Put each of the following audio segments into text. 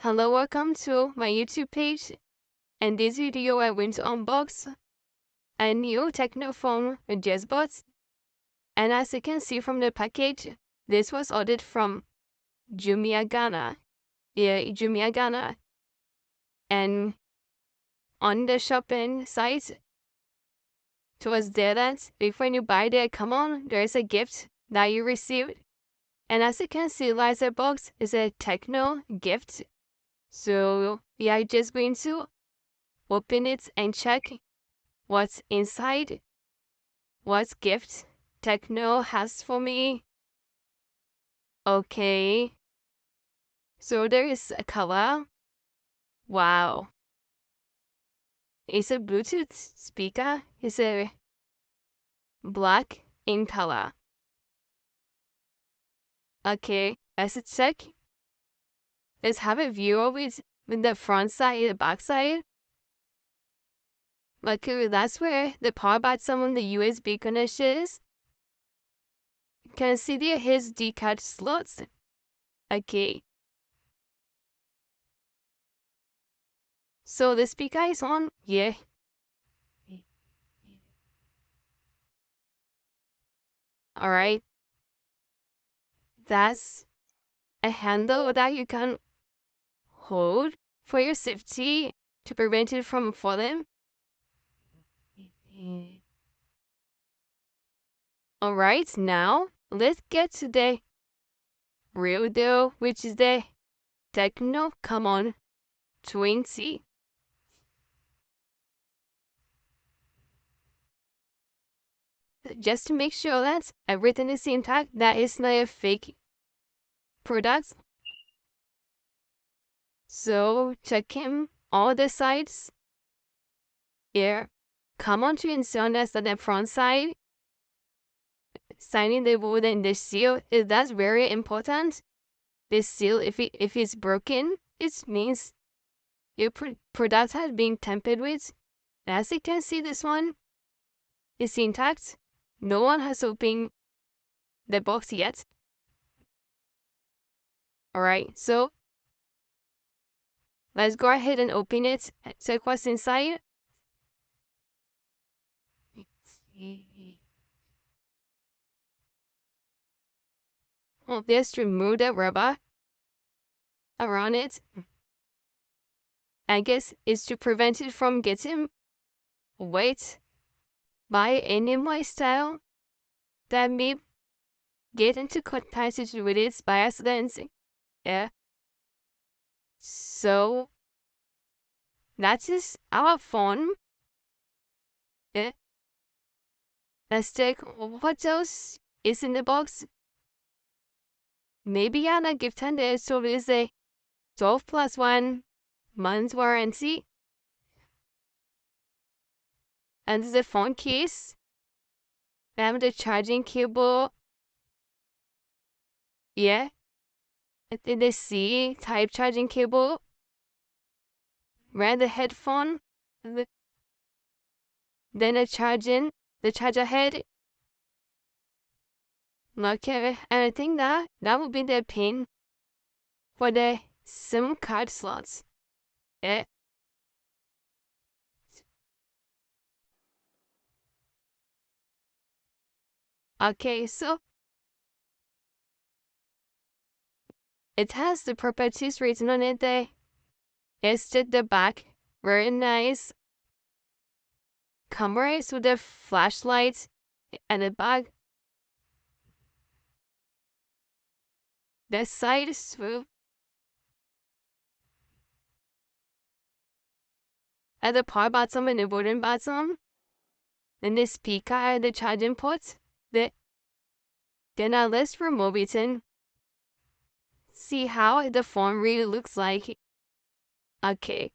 Hello, welcome to my YouTube page. In this video, I went to unbox a new TECNO phone with JazzBots. And as you can see from the package, this was ordered from Jumia Ghana. Yeah, Jumia Ghana. And on the shopping site, it was there that when you buy the Camon, there is a gift that you received. And as you can see, the box is a TECNO gift. So we are just going to open it and check what's inside, what gift TECNO has for me. Okay, so there is a color. Wow, it's a Bluetooth speaker. It's a black in color. Okay, let's check. Let's have a view of it with the front side and the back side. Okay, that's where the power button on the USB connection is. You can see there his D card slots. Okay. So the speaker is on. Yeah. Alright. That's a handle that you can hold for your safety to prevent it from falling. Alright, now let's get to the real deal, which is the TECNO Camon 20. Just to make sure that everything is intact, that is not a fake product. So checking all the sides. Here, Camon to ensure that the front side, signing the wood and the seal, that's very important. The seal, if it's broken, it means your product has been tampered with. As you can see, this one is intact. No one has opened the box yet. Alright, so let's go ahead and open it. Check what's inside. Well, just remove the rubber around it. I guess it's to prevent it from getting wet by any moisture that may get into contact with it by accident. Yeah. So that is our phone. Yeah. Let's check what else is in the box. Maybe Anna gift handed, so there's a 12 plus 1 month warranty. And the phone case. We have the charging cable. Yeah. And then the C type charging cable. Ran the headphone. Then the charger head. Okay, and I think that would be the pin for the SIM card slots. Yeah. Okay, so it has the properties written on it there. It's at the back. Very nice. Cameras with the flashlight and the back. The side swoop. At the power bottom and the wooden bottom. Then the speaker and the charging port. Then now let's remove it and see how the phone really looks like. Okay.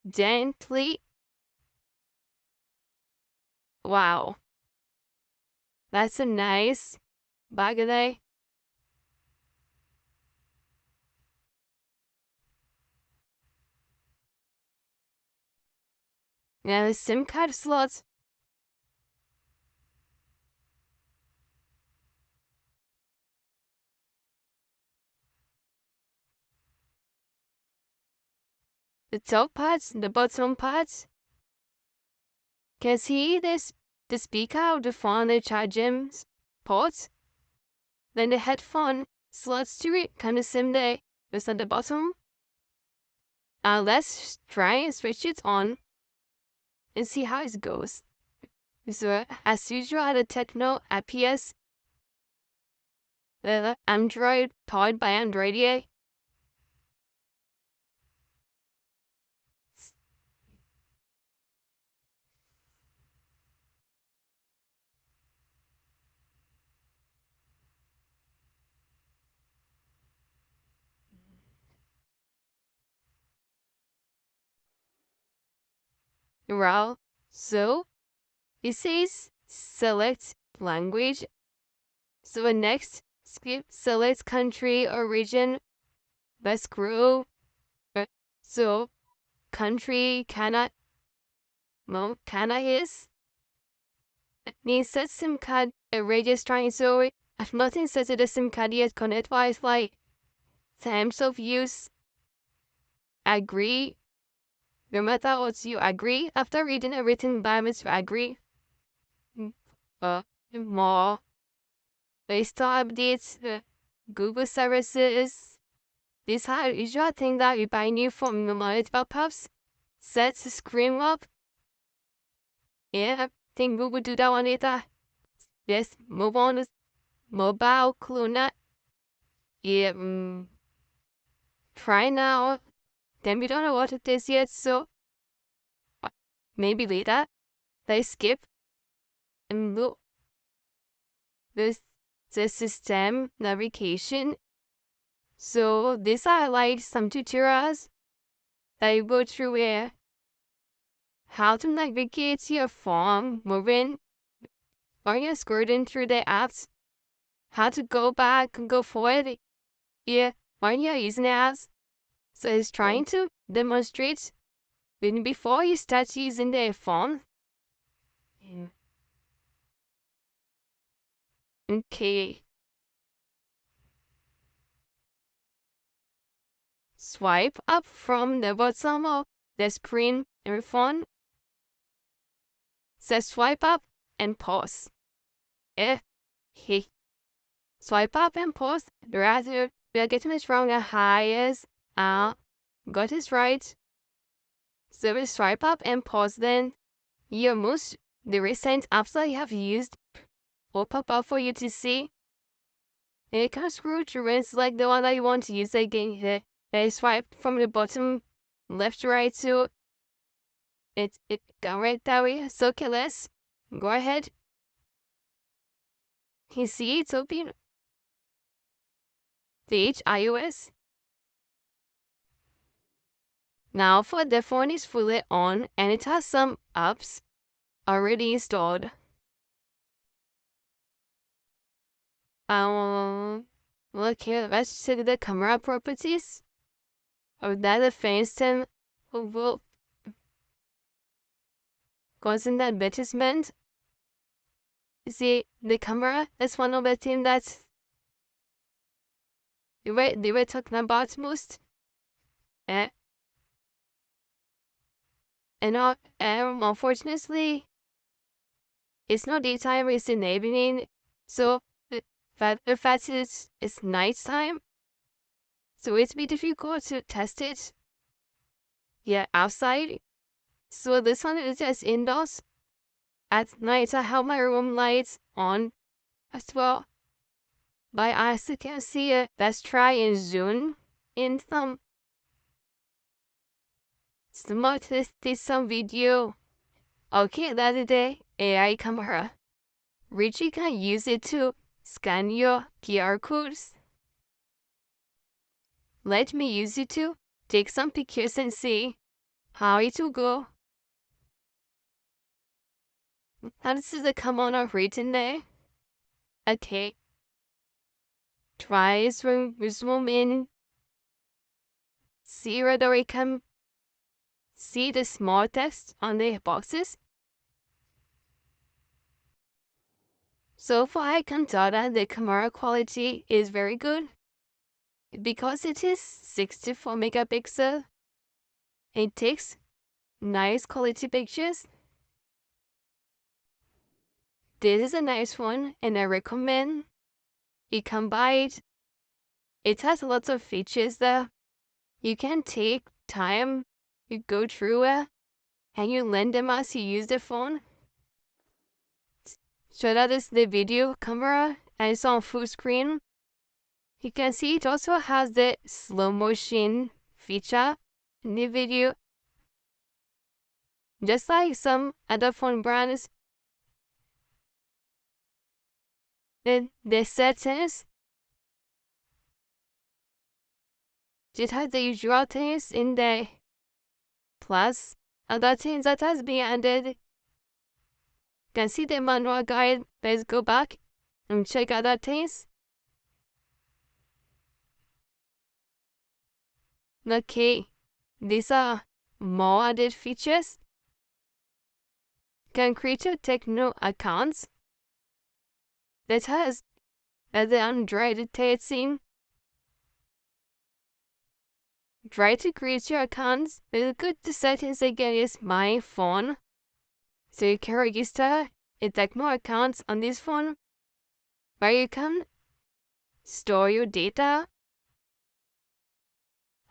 Gently. Wow. That's a nice bag there. Now the SIM card slots. the top parts, the bottom parts. Can see this the speaker of the phone, the charging ports. Then the headphone slots to it, kind of same day, just at the bottom. Let's try and switch it on and see how it goes. So, as usual, the TECNO APS, the Android, powered by Android, yeah. Well, so it says select language. So next, skip select country or region. Let's scroll. So country Canada, no, Canada is. Needs set SIM card registering so if nothing says it is SIM card yet connect Wi-Fi. Terms of use. Agree. No matter what you agree. After reading everything environments you agree. More. They store updates. Google services. This how usual thing that we buy new from the mobile puffs. Set the screen up. Yeah, think we would do that one later. Yes, move on to mobile clone. Yeah, try now. Then we don't know what it is yet, so maybe later. They skip and look this the system navigation. So these are like some tutorials that you go through where how to navigate your phone moving or you're scrolling through the apps, how to go back and go forward. Yeah, when you're using the apps. So it's trying to demonstrate when before you start using the phone. Yeah. Okay. Swipe up from the bottom of the screen on your phone. Says swipe up and pause. Hey. Swipe up and pause. Rather, we are getting it wrong. Highest. Got it right. So we swipe up and pause then. Your most the recent apps that you have used will pop up for you to see. And you can scroll through and select the one that you want to use again here. And swipe from the bottom left to right so it gone right that way. So okay, let's go ahead. You see it's open. Page iOS. Now for the phone is fully on and it has some apps already installed. Look here, let's check the camera properties of that FaceTime will goes in that advertisement. See the camera is one of the things that they were talking about most. Eh? And unfortunately, it's not daytime, it's in the evening. So the fact is it's nighttime. So it's be difficult to test it. Yeah, outside. So this one is just indoors. At night I have my room lights on as well. But as you can see, let's try and zoom in some some video. Okay, that's the AI camera. Richie can use it to scan your QR codes. Let me use it to take some pictures and see how it will go. Now this is the Camon written there. Okay. Try zoom in. See whether we can see the small text on the boxes. So far I can tell that the camera quality is very good because it is 64 megapixel. It takes nice quality pictures. This is a nice one and I recommend. You can buy it. It has lots of features there. You can take time, you go through it, and you learn them as you use the phone. So that is the video camera and it's on full screen. You can see it also has the slow motion feature in the video. Just like some other phone brands, the settings, it has the usual things in the plus other things that has been added. You can see the manual guide. Let's go back and check other things. Okay, these are more added features. You can create a TECNO account that has the Android 13. Try to create your account. The good settings again is my phone. So you can register a TECNO account on this phone where you can store your data,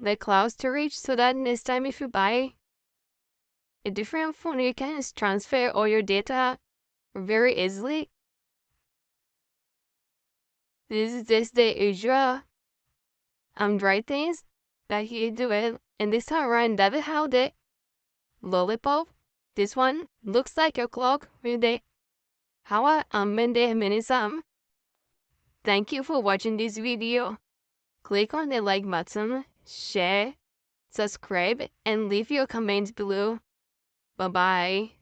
the cloud storage, so that next time if you buy a different phone, you can transfer all your data very easily. This is just the usual Android things that you do it. And this time around, that is how the lollipop, this one, looks like a clock with the how I'm in the minisum. Thank you for watching this video. Click on the like button, share, subscribe, and leave your comments below. Bye bye.